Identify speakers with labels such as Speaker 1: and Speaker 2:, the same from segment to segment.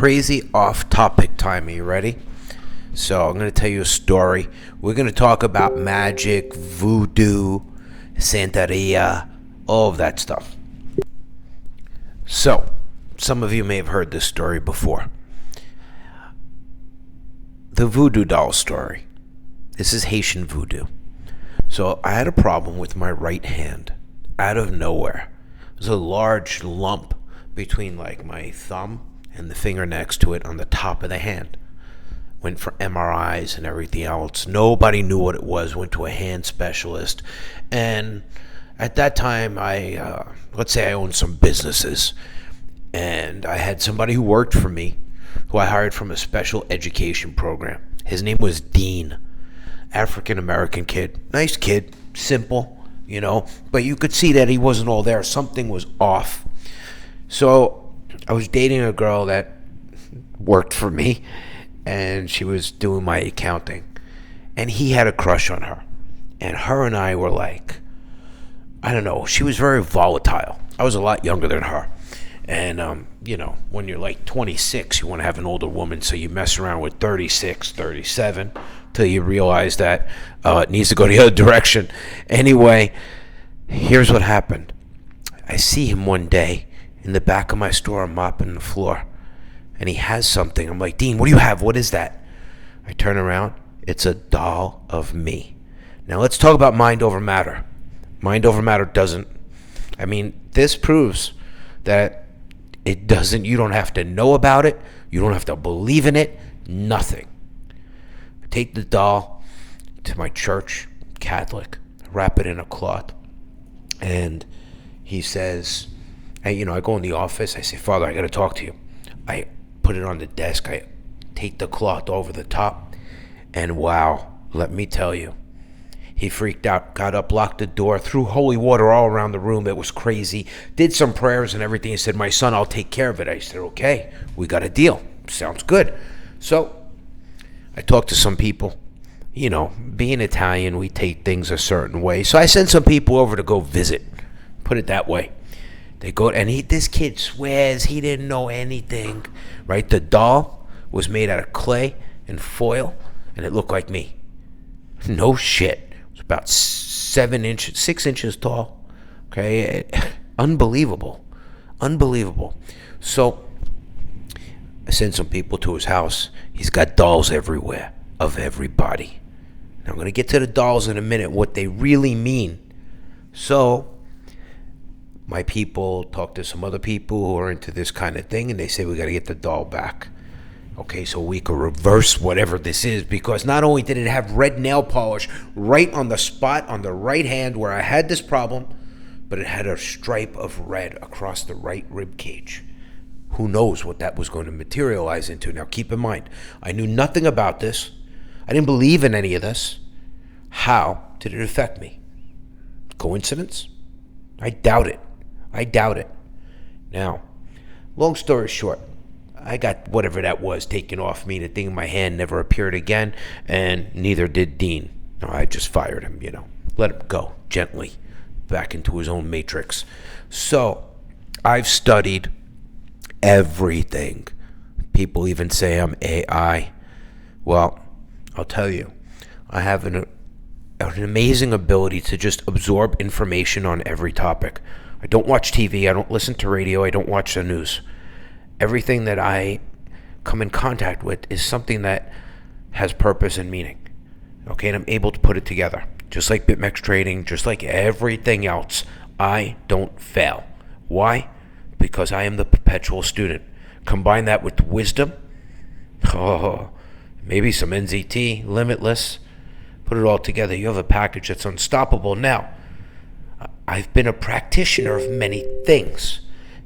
Speaker 1: crazy off-topic time. Are you ready? So I'm going to tell you a story. We're going to talk about magic, voodoo, Santeria, all of that stuff. So, some of you may have heard this story before. The voodoo doll story. This is Haitian voodoo. So I had a problem with my right hand out of nowhere. There's a large lump between like my thumb and the finger next to it on the top of the hand. Went for MRIs and everything else. Nobody knew what it was. Went to a hand specialist. And at that time, let's say I owned some businesses. And I had somebody who worked for me, who I hired from a special education program. His name was Dean. African-American kid. Nice kid. Simple, But you could see that he wasn't all there. Something was off. So I was dating a girl that worked for me. And she was doing my accounting. And he had a crush on her. And her and I were like, I don't know. She was very volatile. I was a lot younger than her. And, when you're like 26, you want to have an older woman. So you mess around with 36, 37, till you realize that it needs to go the other direction. Anyway, here's what happened. I see him one day in the back of my store. I'm mopping the floor. And he has something. I'm like, Dean, what do you have? What is that? I turn around. It's a doll of me. Now let's talk about mind over matter. Mind over matter doesn't. This proves that it doesn't. You don't have to know about it. You don't have to believe in it. Nothing. I take the doll to my church, Catholic, wrap it in a cloth. And he says, I go in the office. I say, Father, I got to talk to you. I put it on the desk. I take the cloth over the top. And wow, let me tell you, he freaked out, got up, locked the door, threw holy water all around the room. It was crazy. Did some prayers and everything. He said, my son, I'll take care of it. I said, okay, we got a deal. Sounds good. So I talked to some people. Being Italian, we take things a certain way. So I sent some people over to go visit. Put it that way. They go, and this kid swears he didn't know anything, right? The doll was made out of clay and foil, and it looked like me. No shit. It was about 6 inches tall. Okay, unbelievable. So I sent some people to his house. He's got dolls everywhere of everybody. Now I'm going to get to the dolls in a minute, what they really mean. So my people talk to some other people who are into this kind of thing, and they say we got to get the doll back. Okay, so we could reverse whatever this is, because not only did it have red nail polish right on the spot on the right hand where I had this problem, but it had a stripe of red across the right rib cage. Who knows what that was going to materialize into? Now keep in mind, I knew nothing about this. I didn't believe in any of this. How did it affect me? Coincidence? I doubt it. Now, long story short, I got whatever that was taken off me. The thing in my hand never appeared again, and neither did Dean. No, I just fired him, Let him go gently back into his own matrix. So I've studied everything. People even say I'm AI. Well, I'll tell you, I have an amazing ability to just absorb information on every topic. I don't watch TV. I don't listen to radio. I don't watch the news. Everything that I come in contact with is something that has purpose and meaning. Okay, and I'm able to put it together. Just like BitMEX trading, just like everything else, I don't fail. Why? Because I am the perpetual student. Combine that with wisdom. Maybe some NZT, limitless. Put it all together. You have a package that's unstoppable. Now, I've been a practitioner of many things.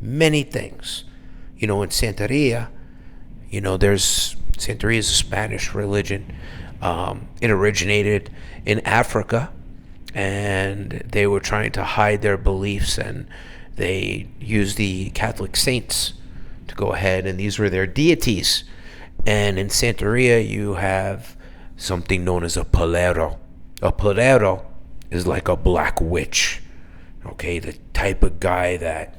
Speaker 1: In Santeria, Santeria is a Spanish religion. It originated in Africa, and they were trying to hide their beliefs, and they used the Catholic saints to go ahead, and these were their deities. And in Santeria, you have something known as a palero. A palero is like a black witch. Okay, the type of guy that,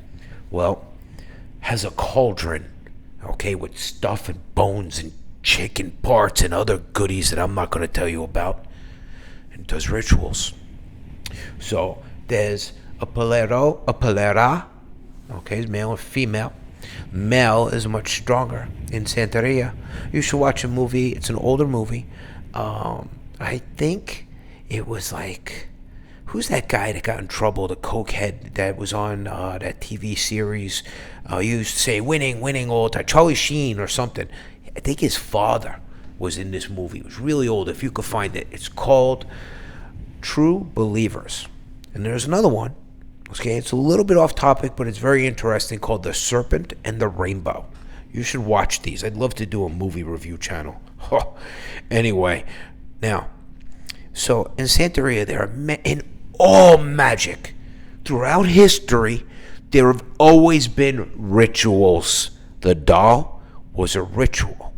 Speaker 1: has a cauldron, okay, with stuff and bones and chicken parts and other goodies that I'm not going to tell you about, and does rituals. So there's a palero, a palera, okay, it's male and female. Male is much stronger in Santeria. You should watch a movie. It's an older movie. I think it was like, who's that guy that got in trouble, the cokehead that was on that TV series? Used to say winning all the time. Charlie Sheen or something. I think his father was in this movie. It was really old. If you could find it, it's called True Believers. And there's another one. Okay, it's a little bit off topic, but it's very interesting, called The Serpent and the Rainbow. You should watch these. I'd love to do a movie review channel. Anyway, now, so in Santeria, there are in all magic throughout history, there have always been rituals. The doll was a ritual.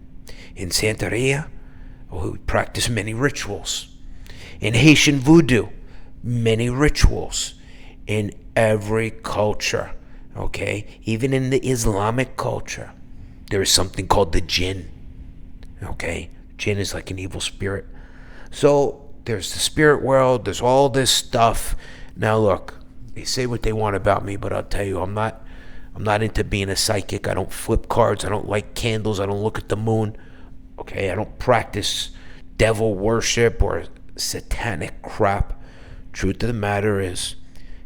Speaker 1: In Santeria, we practice many rituals. In Haitian voodoo, many rituals. In every culture, okay, even in the Islamic culture, there is something called the jinn, okay? Jinn is like an evil spirit. So there's the spirit world, there's all this stuff. Now look, they say what they want about me, but I'll tell you, I'm not into being a psychic. I don't flip cards, I don't light candles, I don't look at the moon, okay? I don't practice devil worship or satanic crap. Truth of the matter is,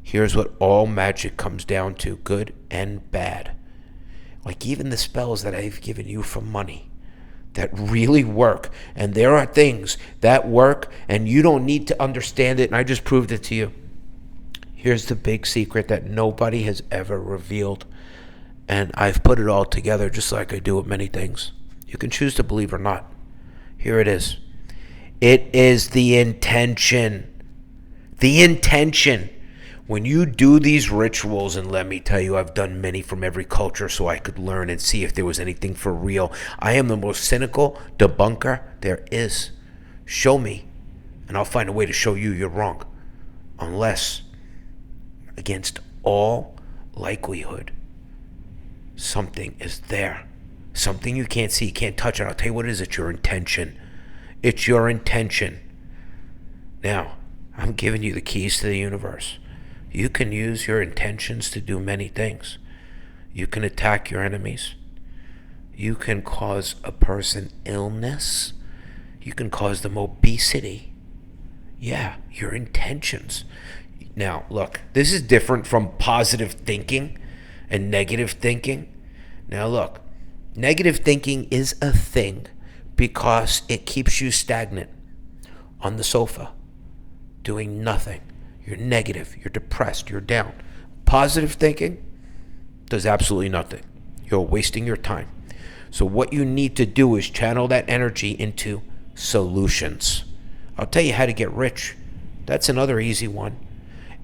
Speaker 1: here's what all magic comes down to, good and bad. Like even the spells that I've given you for money that really work. And there are things that work and you don't need to understand it. And I just proved it to you. Here's the big secret that nobody has ever revealed. And I've put it all together just like I do with many things. You can choose to believe or not. Here it is. It is the intention. The intention. When you do these rituals, and let me tell you, I've done many from every culture so I could learn and see if there was anything for real. I am the most cynical debunker there is. Show me, and I'll find a way to show you you're wrong. Unless, against all likelihood, something is there. Something you can't see, you can't touch. And I'll tell you what it is. It's your intention. It's your intention. Now, I'm giving you the keys to the universe. You can use your intentions to do many things. You can attack your enemies. You can cause a person illness. You can cause them obesity. Yeah, your intentions. Now, look, this is different from positive thinking and negative thinking. Now, look, negative thinking is a thing because it keeps you stagnant on the sofa, doing nothing. You're negative, you're depressed, you're down. Positive thinking does absolutely nothing. You're wasting your time. So what you need to do is channel that energy into solutions. I'll tell you how to get rich. That's another easy one.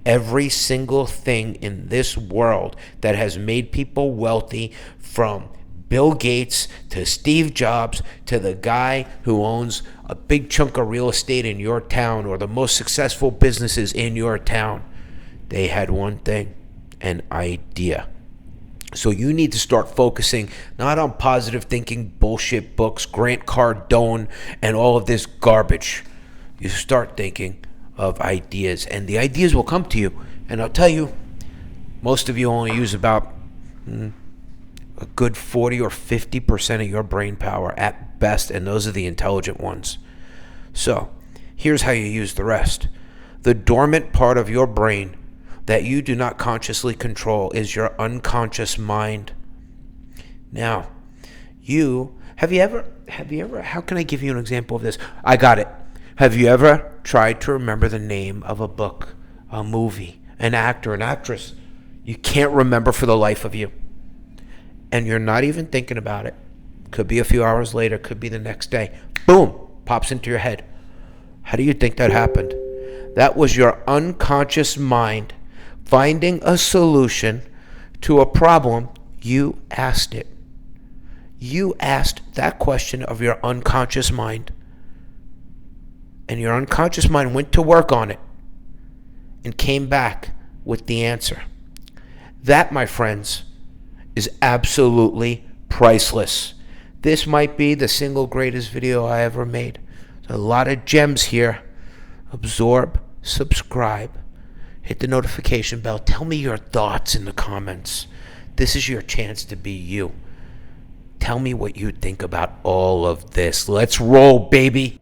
Speaker 1: Every single thing in this world that has made people wealthy, from Bill Gates to Steve Jobs to the guy who owns a big chunk of real estate in your town, or the most successful businesses in your town, they had one thing: an idea. So you need to start focusing not on positive thinking, bullshit books, Grant Cardone, and all of this garbage. You start thinking of ideas, and the ideas will come to you. And I'll tell you, most of you only use about a good 40 or 50% of your brain power at best, and those are the intelligent ones. So here's how you use the rest. The dormant part of your brain that you do not consciously control is your unconscious mind. Now, have you ever, how can I give you an example of this? I got it. Have you ever tried to remember the name of a book, a movie, an actor, an actress? You can't remember for the life of you. And you're not even thinking about it. Could be a few hours later, could be the next day. Boom, pops into your head. How do you think that happened? That was your unconscious mind finding a solution to a problem you asked it. You asked that question of your unconscious mind. And your unconscious mind went to work on it and came back with the answer. That, my friends, is absolutely priceless. This might be the single greatest video I ever made. There's a lot of gems here. Absorb, subscribe, hit the notification bell. Tell me your thoughts in the comments. This is your chance to be you. Tell me what you think about all of this. Let's roll, baby.